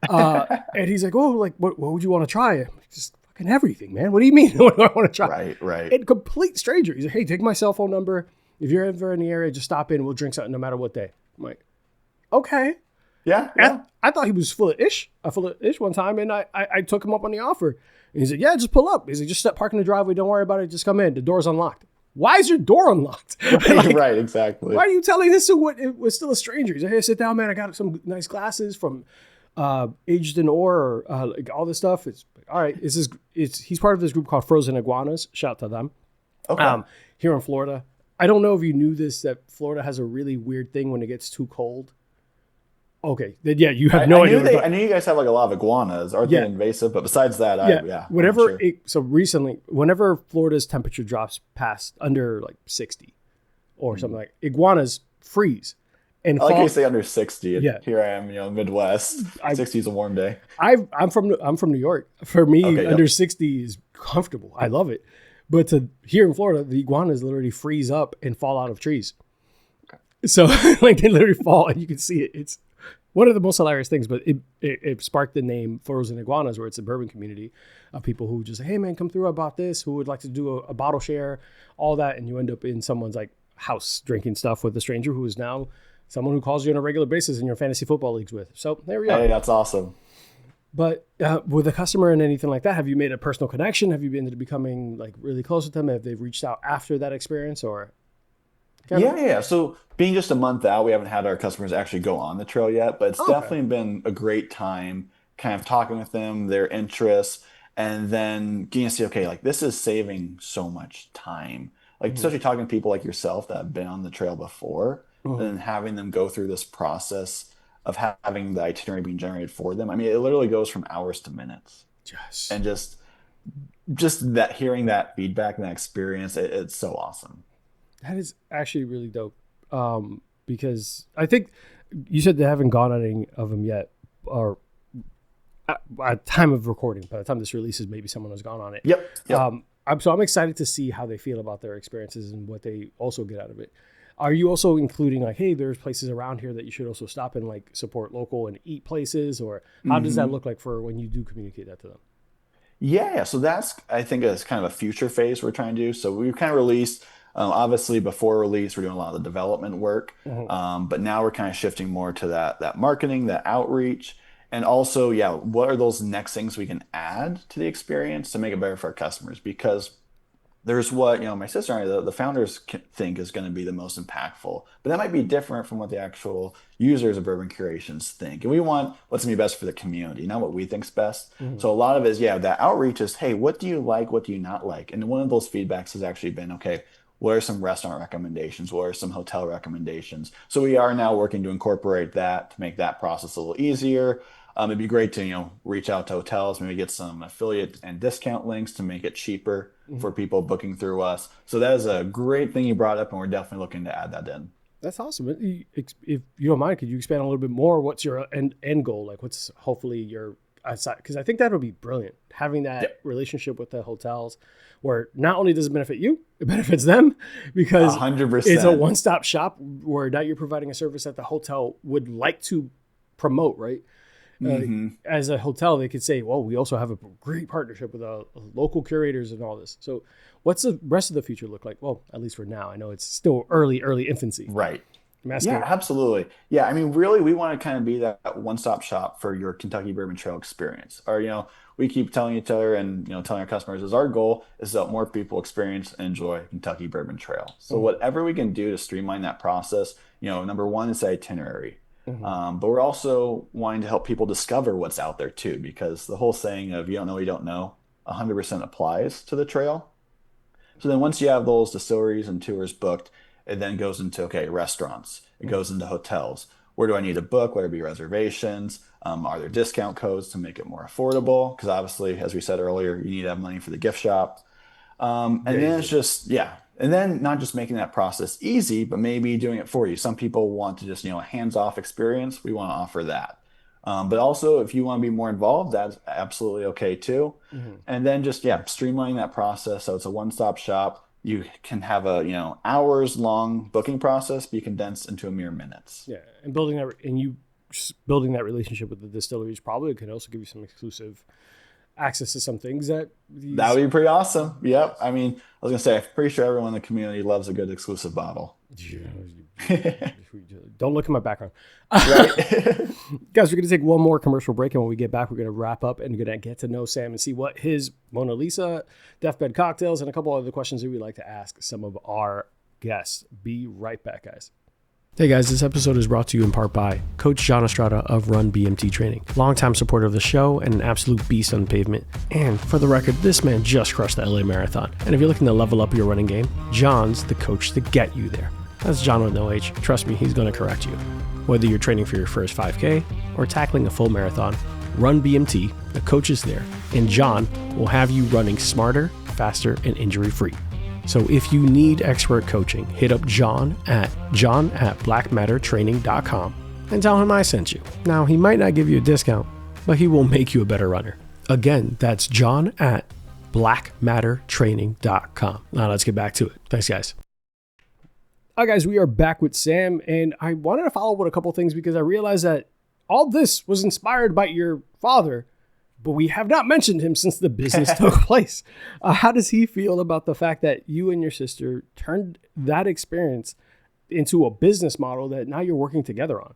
And he's like, oh, like what would you want to try? I'm like, just fucking everything, man. What do you mean? What do I want to try? Right. And complete stranger. He's like, hey, take my cell phone number. If you're ever in the area, just stop in. We'll drink something no matter what day. I'm like, okay. Yeah. I thought he was full of ish one time, and I took him up on the offer. And he said, yeah, just pull up. He said, just park in the driveway. Don't worry about it. Just come in. The door's unlocked. Why is your door unlocked? Right, exactly. Why are you telling this to what it was still a stranger? He's like, hey, sit down, man. I got some nice glasses from Aged in Ore, or like all this stuff. It's all right. He's part of this group called Frozen Iguanas. Shout out to them. Okay. Here in Florida. I don't know if you knew this, that Florida has a really weird thing when it gets too cold. Okay. Then, yeah, you have no idea. I knew you guys have like a lot of iguanas. Aren't they invasive? But besides that, whenever Florida's temperature drops past under like 60 or something, like iguanas freeze. And I like you say under 60. And here I am, Midwest. 60 is a warm day. I'm from New York. For me, under 60 is comfortable. I love it. But here in Florida, the iguanas literally freeze up and fall out of trees. Okay. So like they literally fall, and you can see it. It's one of the most hilarious things, but it sparked the name Frozen Iguanas, where it's a bourbon community of people who just say, hey man, come through about this, who would like to do a bottle share, all that. And you end up in someone's like house drinking stuff with a stranger who is now someone who calls you on a regular basis in your fantasy football leagues with. So there we go. Hey, that's awesome. But with a customer and anything like that, have you made a personal connection? Have you been into becoming like really close with them? Have they reached out after that experience, or? Yeah. So being just a month out, we haven't had our customers actually go on the trail yet, but it's definitely been a great time kind of talking with them, their interests, and then getting to see, okay, like this is saving so much time. Like especially talking to people like yourself that have been on the trail before, and then having them go through this process of having the itinerary being generated for them. I mean, it literally goes from hours to minutes. Yes. And just that, hearing that feedback and that experience, it's so awesome. That is actually really dope. Because I think you said they haven't gone on any of them yet, or at time of recording. By the time this releases, maybe someone has gone on it. Yep. I'm excited to see how they feel about their experiences and what they also get out of it. Are you also including like, hey, there's places around here that you should also stop and like support local and eat places, or how does that look like for when you do communicate that to them? Yeah. So that's, I think, is kind of a future phase we're trying to do. So we've kind of released, obviously before release, we're doing a lot of the development work. But now we're kind of shifting more to that marketing, that outreach. And also, what are those next things we can add to the experience to make it better for our customers? Because there's what, my sister and I, the founders think is going to be the most impactful, but that might be different from what the actual users of Bourbon Curations think. And we want what's going to be best for the community, not what we think's best. So a lot of it is, that outreach is, hey, what do you like? What do you not like? And one of those feedbacks has actually been, okay, what are some restaurant recommendations? What are some hotel recommendations? So we are now working to incorporate that to make that process a little easier. It'd be great to, reach out to hotels, maybe get some affiliate and discount links to make it cheaper for people booking through us. So that is a great thing you brought up, and we're definitely looking to add that in. That's awesome. If you don't mind, could you expand a little bit more? What's your end goal? Like what's hopefully your outside? Because I think that would be brilliant, having that relationship with the hotels where not only does it benefit you, it benefits them, because 100%. It's a one-stop shop where now you're providing a service that the hotel would like to promote, right? As a hotel, they could say, well, we also have a great partnership with local curators and all this. So what's the rest of the future look like? Well, at least for now. I know it's still early infancy. Right. Yeah, absolutely. Yeah, I mean, really, we want to kind of be that one-stop shop for your Kentucky Bourbon Trail experience. Or, we keep telling each other and, telling our customers is our goal is that more people experience and enjoy Kentucky Bourbon Trail. So whatever we can do to streamline that process, number one is the itinerary. But we're also wanting to help people discover what's out there too, because the whole saying of you don't know, you don't know 100% applies to the trail. So then once you have those distilleries and tours booked, it then goes into, okay, restaurants. It goes into hotels. Where do I need to book? Where do be reservations? Are there discount codes to make it more affordable? Because obviously, as we said earlier, you need to have money for the gift shop. And then it's just, yeah. And then not just making that process easy, but maybe doing it for you. Some people want to just, a hands-off experience. We want to offer that. But also, if you want to be more involved, that's absolutely okay too. Hmm. And then just, yeah, streamlining that process so it's a one-stop shop. You can have a, hours long booking process be condensed into a mere minutes. Yeah, and building that relationship with the distilleries probably can also give you some exclusive access to some things that That these. would be pretty awesome. Yep. I mean, I was gonna say, I'm pretty sure everyone in the community loves a good exclusive bottle. Don't look at my background. Right. Guys, we're going to take one more commercial break, and when we get back, we're going to wrap up and going to get to know Sam and see what his Mona Lisa, deathbed cocktails, and a couple other questions that we'd like to ask some of our guests. Be right back, guys. Hey guys, this episode is brought to you in part by Coach John Estrada of Run BMT Training, longtime supporter of the show and an absolute beast on pavement. And for the record, this man just crushed the LA Marathon. And if you're looking to level up your running game, John's the coach to get you there. That's John with no H. Trust me, he's going to correct you. Whether you're training for your first 5K or tackling a full marathon, Run BMT, the coach is there, and John will have you running smarter, faster, and injury-free. So if you need expert coaching, hit up John at blackmattertraining.com and tell him I sent you. Now, he might not give you a discount, but he will make you a better runner. Again, that's John at blackmattertraining.com. Now let's get back to it. Thanks, guys. All right, guys, we are back with Sam, and I wanted to follow up with a couple things because I realized that all this was inspired by your father, but we have not mentioned him since the business took place. How does he feel about the fact that you and your sister turned that experience into a business model that now you're working together on?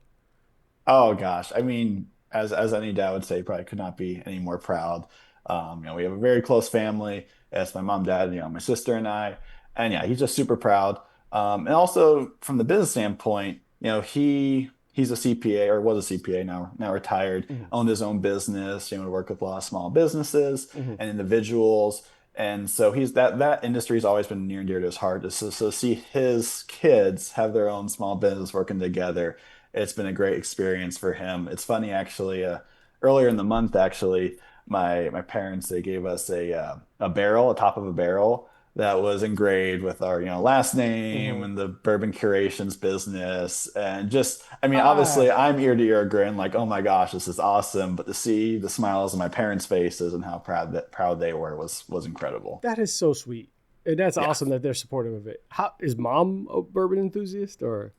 Oh gosh. I mean, as any dad would say, probably could not be any more proud. We have a very close family. It's my mom, dad, my sister and I. And yeah, he's just super proud. And also from the business standpoint, he's a CPA or was a CPA now retired, Mm-hmm. owned his own business, worked with a lot of small businesses Mm-hmm. and individuals. And so he's that industry has always been near and dear to his heart. So see his kids have their own small business working together. It's been a great experience for him. It's funny actually, earlier in the month, actually, my parents, they gave us a barrel, a top of a barrel that was engraved with our last name Mm-hmm. and the Bourbon Curations business, and just, I mean, Ah, obviously I'm ear to ear grin like, oh my gosh, this is awesome, but to see the smiles on my parents' faces and how proud they were was incredible. that is so sweet. And that's Yeah. awesome that they're supportive of it. How is mom a bourbon enthusiast or?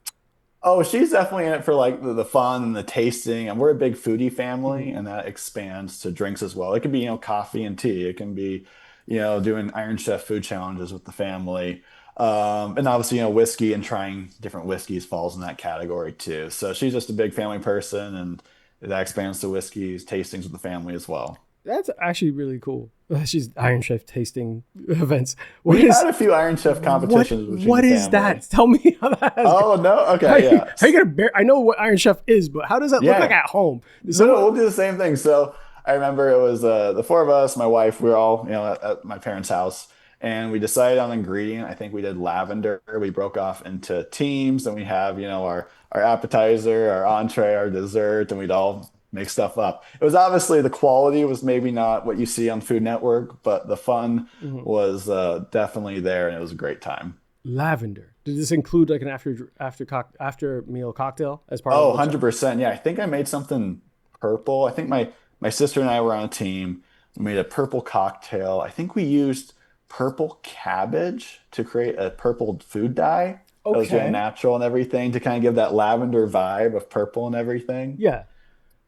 Oh, she's definitely in it for like the fun and the tasting. And we're a big foodie family, Mhm. and that expands to drinks as well. It can be, coffee and tea. It can be, doing Iron Chef food challenges with the family. And obviously, whiskey and trying different whiskeys falls in that category too. So she's just a big family person, and that expands to whiskeys, tastings with the family as well. That's actually really cool. She's Iron Chef tasting events. What We is had a few Iron Chef competitions between what the is family. that? Tell me how that has Oh, no? how Okay, you, yeah. how you gonna bear? I know what Iron Chef is, but how does that look like Yeah. at home? Is No, no, someone, we'll do the same thing. So I remember it was the four of us, my wife, we were all, at my parents' house, and we decided on an ingredient. I think we did lavender. We broke off into teams, and we have, our appetizer, our entree, our dessert, and we'd all make stuff up. It was obviously the quality was maybe not what you see on Food Network, but the fun Mhm. was definitely there, and it was a great time. Lavender? Did this include like an after meal cocktail as part of Oh, the challenge? 100%. Yeah, I think I made something purple. I think my sister and I were on a team. We made a purple cocktail. I think we used purple cabbage to create a purple food dye that was Okay, natural and everything to kind of give that lavender vibe of purple and everything. yeah,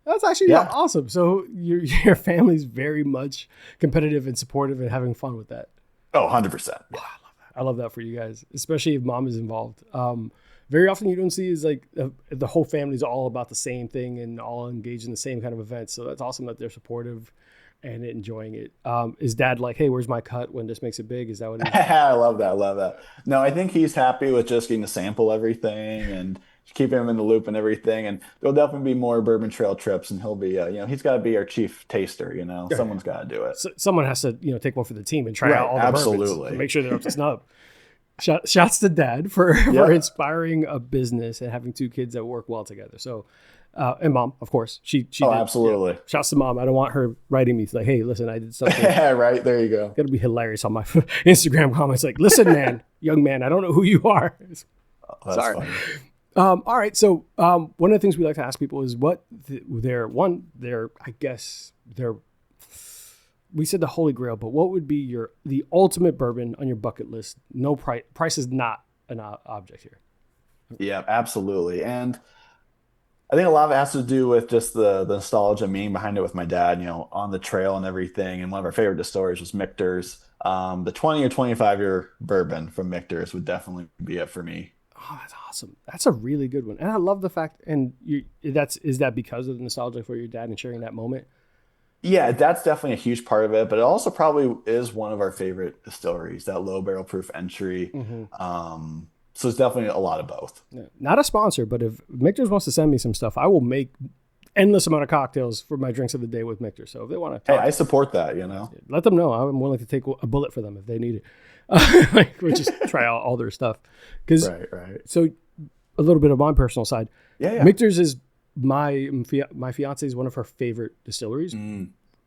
that's actually Yeah. awesome. So your your family's very much competitive and supportive and having fun with that. Oh, 100%. Yeah. I love that for you guys, especially if mom is involved. Very often you don't see is like the whole family's all about the same thing and all engaged in the same kind of events. So that's awesome that they're supportive and enjoying it. Is dad like, hey, where's my cut when this makes it big? Is that what he's? I love that. I love that. No, I think he's happy with just getting to sample everything and keeping him in the loop and everything. And there'll definitely be more Bourbon Trail trips, and he'll be, he's got to be our chief taster. Someone's got to do it. So someone has to take one for the team and try out Right. all the bourbons and Absolutely. make sure they're up to snub. Shouts to dad for Yep. inspiring a business and having two kids that work well together. So And mom, of course. She Oh, did. absolutely. Yeah. Shouts to mom. I don't want her writing me like, hey, listen, I did something. Yeah, right. There you go. It's gonna be hilarious on my Instagram comments. Like, listen, man, young man, I don't know who you are. Oh, that's Sorry. funny. All right. So one of the things we like to ask people is what we said the holy grail, but what would be the ultimate bourbon on your bucket list? No price. Price is not an object here. Yeah, absolutely. And I think a lot of it has to do with just the nostalgia meaning behind it with my dad, on the trail and everything. And one of our favorite distilleries was Michter's. The 20 or 25-year bourbon from Michter's would definitely be it for me. Oh, that's awesome. That's a really good one. And I love the fact, and is that because of the nostalgia for your dad and sharing that moment? Yeah, that's definitely a huge part of it, but it also probably is one of our favorite distilleries, that low barrel proof entry. Mm-hmm. So it's definitely a lot of both. Yeah. Not a sponsor, but if Michter's wants to send me some stuff, I will make endless amount of cocktails for my drinks of the day with Michter. So if they want to Hey, I support that, let them know. I'm willing to take a bullet for them if they need it. We'll just try out all their stuff. Right. So a little bit of my personal side. Yeah. Michter's is my fiance is one of her favorite distilleries.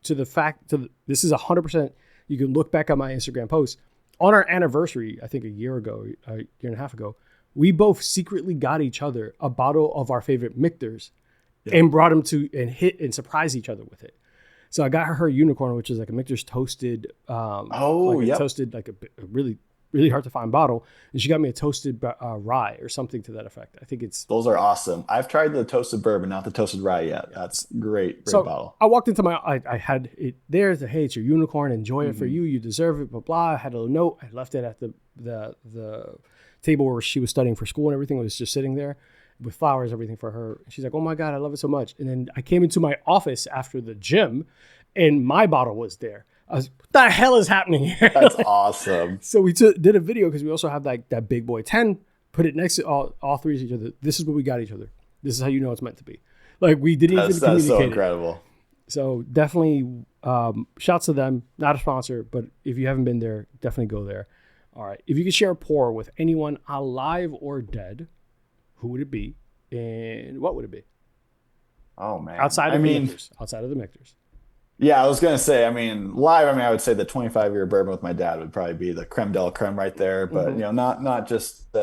To the fact, this is 100%. You can look back on my Instagram post on our anniversary. I think a year and a half ago, we both secretly got each other a bottle of our favorite Michter's and brought them and surprised each other with it. So I got her unicorn, which is like a Michter's toasted. Toasted, like a really, really hard to find bottle. And she got me a toasted rye or something to that effect. I think those are awesome. I've tried the toasted bourbon, not the toasted rye yet. That's great bottle. I walked into I had it there. Hey, it's your unicorn. Enjoy it for you. You deserve it. Blah blah. I had a little note. I left it at the table where she was studying for school and everything. It was just sitting there with flowers, everything for her. She's like, oh my God, I love it so much. And then I came into my office after the gym and my bottle was there. I was, what the hell is happening here? That's awesome. So we did a video because we also have that big boy 10, put it next to all three of each other. This is what we got each other. This is how you know it's meant to be. Like we didn't even communicate. That's so incredible. So definitely shouts to them. Not a sponsor, but if you haven't been there, definitely go there. All right. If you could share a pour with anyone alive or dead, who would it be? And what would it be? Oh, man. Outside of the Michter's. Yeah, I was going to say, live, I would say the 25-year bourbon with my dad would probably be the creme de la creme right there. But, not just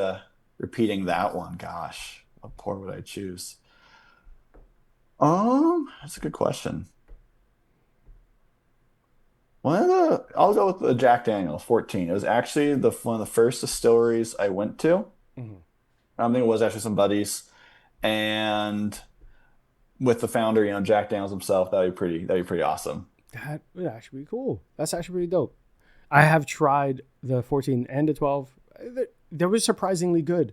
repeating that one. Gosh, what pour would I choose? That's a good question. I'll go with the Jack Daniel's 14. It was actually one of the first distilleries I went to. Mm-hmm. I think it was actually some buddies. And with the founder, Jack Daniel's himself, that'd be pretty awesome. That would actually be cool. That's actually pretty dope. I have tried the 14 and the 12. They were surprisingly good.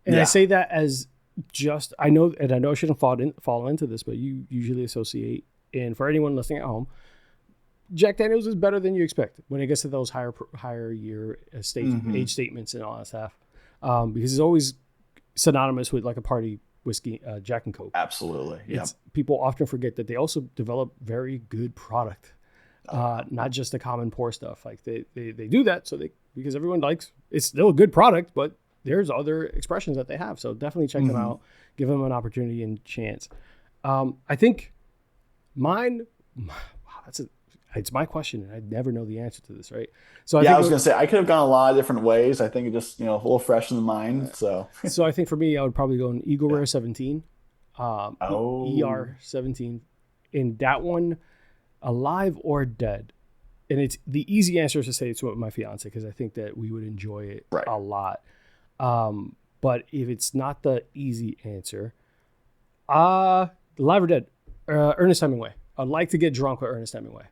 And I say that as I know I shouldn't fall into this, but you usually associate, and for anyone listening at home, Jack Daniel's is better than you expect when it gets to those higher year age statements and all that stuff. Because it's always synonymous with like a party whiskey, Jack and Coke. Absolutely. Yeah. People often forget that they also develop very good product, not just the common pour stuff. Like they do that because everyone likes, it's still a good product, but there's other expressions that they have. So definitely check them out, give them an opportunity and chance. I think mine, it's my question, and I never know the answer to this, right? So I was going to say, I could have gone a lot of different ways. I think it just, a little fresh in the mind. So I think for me, I would probably go an Eagle Rare 17, ER 17. In that one, alive or dead. And it's the easy answer is to say it's with my fiance, because I think that we would enjoy it a lot. But if it's not the easy answer, alive or dead, Ernest Hemingway. I'd like to get drunk with Ernest Hemingway.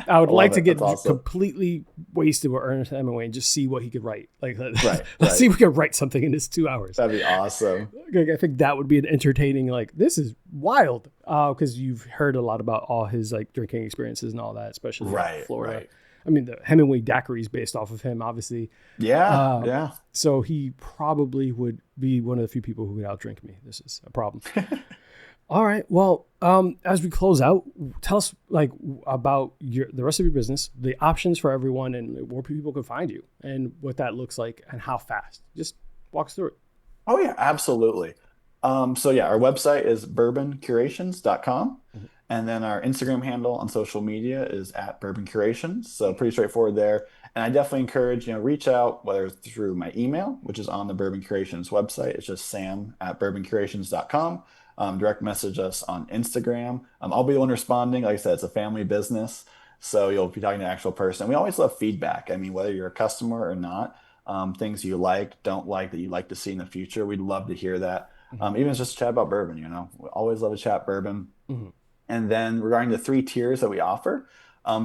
I would like to get completely wasted with Ernest Hemingway and just see what he could write. Like, let's see if we can write something in this 2 hours. That'd be awesome. I think that would be an entertaining, this is wild. Because you've heard a lot about all his drinking experiences and all that, especially in Florida. Right. The Hemingway daiquiri is based off of him, obviously. Yeah. So he probably would be one of the few people who would outdrink me. This is a problem. All right. Well, as we close out, tell us about the rest of your business, the options for everyone, and where people can find you, and what that looks like, and how fast. Just walk us through it. Oh yeah, absolutely. So yeah, our website is bourboncurations.com. Mhm. And then our Instagram handle on social media is at Bourbon Curations. So pretty straightforward there. And I definitely encourage, reach out, whether it's through my email, which is on the Bourbon Curations website. It's just sam@bourboncurations.com. Direct message us on Instagram. I'll be the one responding. Like I said, it's a family business. So you'll be talking to an actual person. We always love feedback. I mean, whether you're a customer or not, things you like, don't like, that you'd like to see in the future, we'd love to hear that. Mhm. Even if it's just a chat about bourbon, we always love to chat bourbon. Mhm. And then regarding the three tiers that we offer,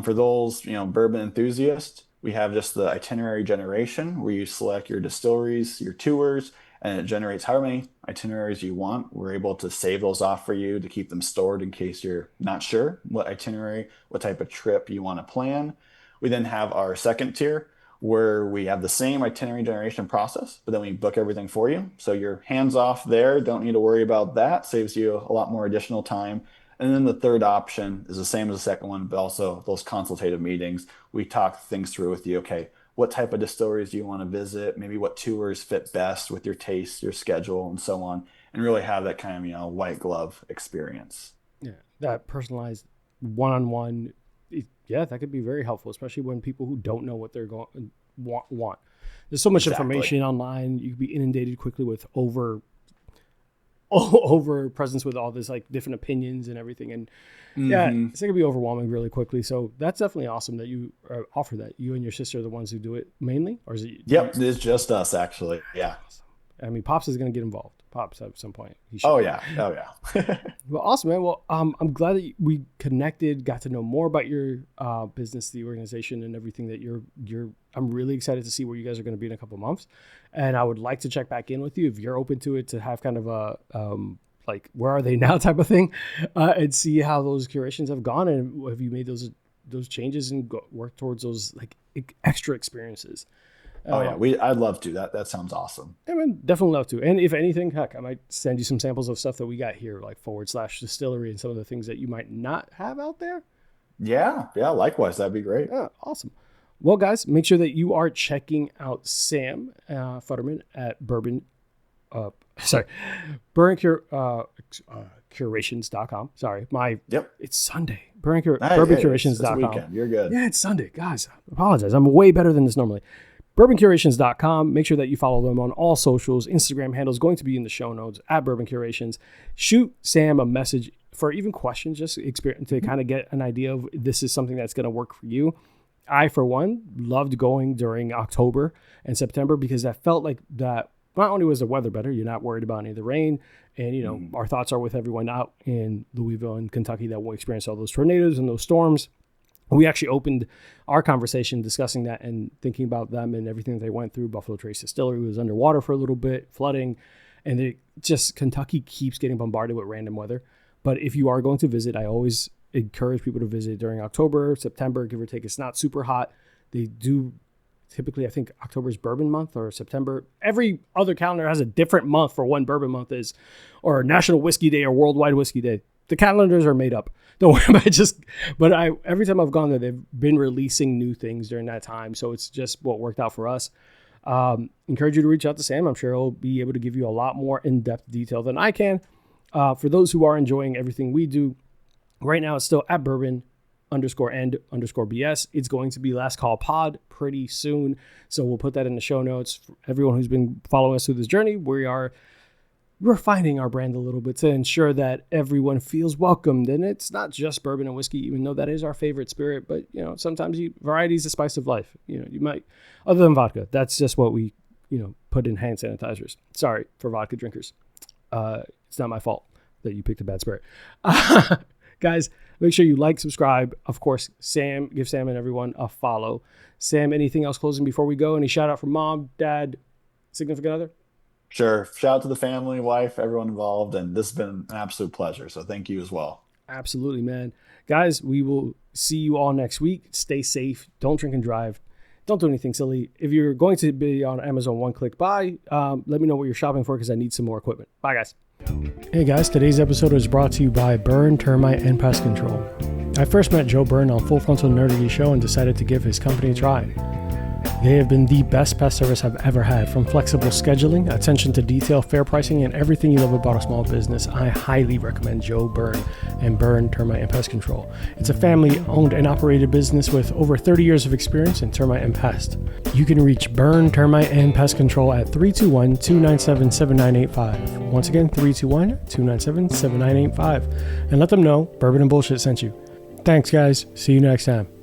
for those, bourbon enthusiasts, we have just the itinerary generation where you select your distilleries, your tours, and it generates however many itineraries you want. We're able to save those off for you to keep them stored in case you're not sure what itinerary, what type of trip you want to plan. We then have our second tier where we have the same itinerary generation process, but then we book everything for you. So you're hands off there, don't need to worry about that, saves you a lot more additional time. And then the third option is the same as the second one, but also those consultative meetings. We talk things through with you. Okay, what type of distilleries do you want to visit? Maybe what tours fit best with your taste, your schedule, and so on, and really have that kind of, white glove experience. Yeah, that personalized one-on-one, yeah, that could be very helpful, especially when people who don't know what they're going want. There's so much Exactly. information online. You could be inundated quickly with over presence with all this like different opinions and everything, and yeah, Hmm. it's going to be overwhelming really quickly. So that's definitely awesome that you offer that. You and your sister are the ones who do it mainly, or is it you? Yep, it's just us actually. Yeah. Awesome. I mean, Pops is going to get involved. Pops at some point. He should. Oh yeah. Oh yeah. Well, awesome, man. Well, I'm glad that we connected, got to know more about your business, the organization, and everything that you're. I'm really excited to see where you guys are going to be in a couple of months, and I would like to check back in with you if you're open to it, to have kind of a like where are they now type of thing, and see how those curations have gone, and have you made those changes and work towards those like extra experiences. Oh yeah. Um, I'd love to. That sounds awesome. I mean, definitely love to. And if anything, heck, I might send you some samples of stuff that we got here, like / distillery and some of the things that you might not have out there. Yeah. Yeah. Likewise. That'd be great. Yeah, awesome. Well, guys, make sure that you are checking out Sam Futterman at Bourbon. Uh, sorry, Bourbon Curations.com. Sorry, Yep. it's Sunday. Bourbon, Hey, it's a BourbonCurations.com. weekend. You're good. Yeah, it's Sunday, guys. I apologize. I'm way better than this normally. BourbonCurations.com. Make sure that you follow them on all socials. Instagram handles going to be in the show notes at Bourbon Curations. Shoot Sam a message for even questions, just experience to kind of get an idea of this is something that's going to work for you. I, for one, loved going during October and September because that felt like that. Not only was the weather better, you're not worried about any of the rain, and our thoughts are with everyone out in Louisville and Kentucky that will experience all those tornadoes and those storms. We actually opened our conversation discussing that and thinking about them and everything that they went through. Buffalo Trace Distillery was underwater for a little bit, flooding, and Kentucky keeps getting bombarded with random weather. But if you are going to visit, I always encourage people to visit during October, September, give or take. It's not super hot. They do typically, I think October is bourbon month, or September. Every other calendar has a different month for when bourbon month is, or National Whiskey Day or Worldwide Whiskey Day. The calendars are made up. Don't worry about it. But every time I've gone there, they've been releasing new things during that time. So it's just what worked out for us. Encourage you to reach out to Sam. I'm sure he'll be able to give you a lot more in-depth detail than I can. For those who are enjoying everything we do, right now it's still at Bourbon_and_BS. It's going to be Last Call Pod pretty soon. So we'll put that in the show notes. For everyone who's been following us through this journey, we're refining our brand a little bit to ensure that everyone feels welcomed. And it's not just bourbon and whiskey, even though that is our favorite spirit. But, sometimes variety is the spice of life. You might, other than vodka, that's just what we, put in hand sanitizers. Sorry for vodka drinkers. It's not my fault that you picked a bad spirit. Guys, make sure you like, subscribe. Of course, give Sam and everyone a follow. Sam, anything else closing before we go? Any shout out from mom, dad, significant other? Sure. Shout out to the family, wife, everyone involved, and this has been an absolute pleasure. So thank you as well. Absolutely, man. Guys, we will see you all next week. Stay safe. Don't drink and drive. Don't do anything silly. If you're going to be on Amazon one-click buy, let me know what you're shopping for because I need some more equipment. Bye, guys. Hey, guys. Today's episode is brought to you by Burn, Termite, and Pest Control. I first met Joe Byrne on Full Frontal Nerdity Show and decided to give his company a try. They have been the best pest service I've ever had. From flexible scheduling, attention to detail, fair pricing, and everything you love about a small business, I highly recommend Joe Byrne and Byrne Termite and Pest Control. It's a family-owned and operated business with over 30 years of experience in termite and pest. You can reach Byrne Termite and Pest Control at 321-297-7985. Once again, 321-297-7985. And let them know Bourbon and Bullshit sent you. Thanks, guys. See you next time.